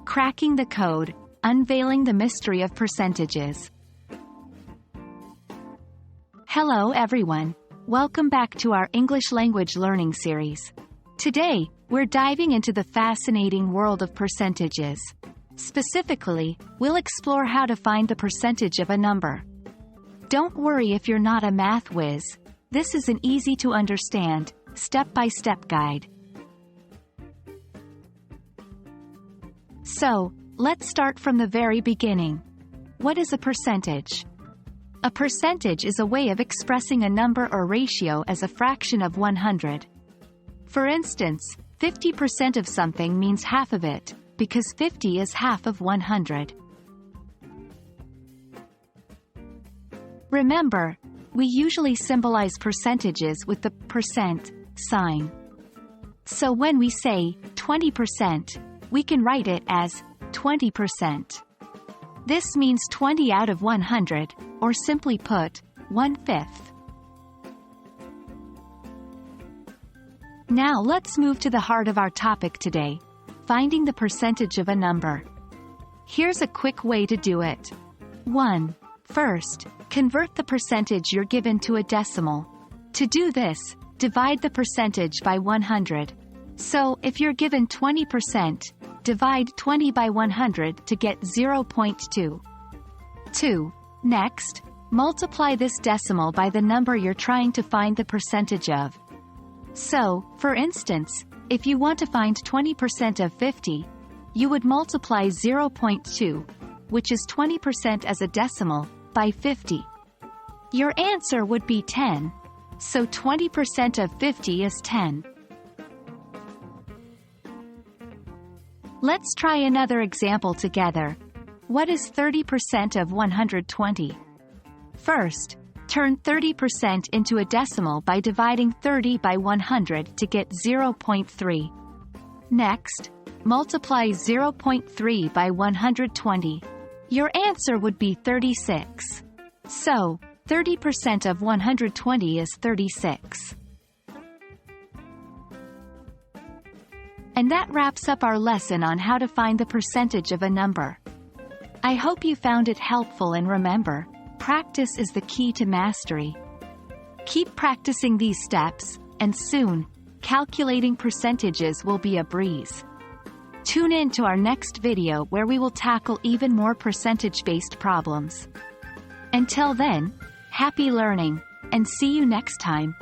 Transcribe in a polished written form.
Cracking the code, unveiling the mystery of percentages. Hello everyone. Welcome back to our English language learning series. Today, we're diving into the fascinating world of percentages. Specifically, we'll explore how to find the percentage of a number. Don't worry if you're not a math whiz. This is an easy-to-understand, step-by-step guide. So, let's start from the very beginning. What is a percentage? A percentage is a way of expressing a number or ratio as a fraction of 100. For instance, 50% of something means half of it, because 50 is half of 100. Remember, we usually symbolize percentages with the percent sign. So when we say 20%, we can write it as 20%. This means 20 out of 100, or simply put, 1/5. Now let's move to the heart of our topic today, finding the percentage of a number. Here's a quick way to do it. 1. First, convert the percentage you're given to a decimal. To do this, divide the percentage by 100. So, if you're given 20%, divide 20 by 100 to get 0.2. 2. Next, multiply this decimal by the number you're trying to find the percentage of. So, for instance, if you want to find 20% of 50, you would multiply 0.2, which is 20% as a decimal, by 50. Your answer would be 10. So 20% of 50 is 10. Let's try another example together. What is 30% of 120? First, turn 30% into a decimal by dividing 30 by 100 to get 0.3. Next, multiply 0.3 by 120. Your answer would be 36. So, 30% of 120 is 36. And that wraps up our lesson on how to find the percentage of a number. I hope you found it helpful, and remember, practice is the key to mastery. Keep practicing these steps, and soon, calculating percentages will be a breeze. Tune in to our next video where we will tackle even more percentage-based problems. Until then, happy learning, and see you next time.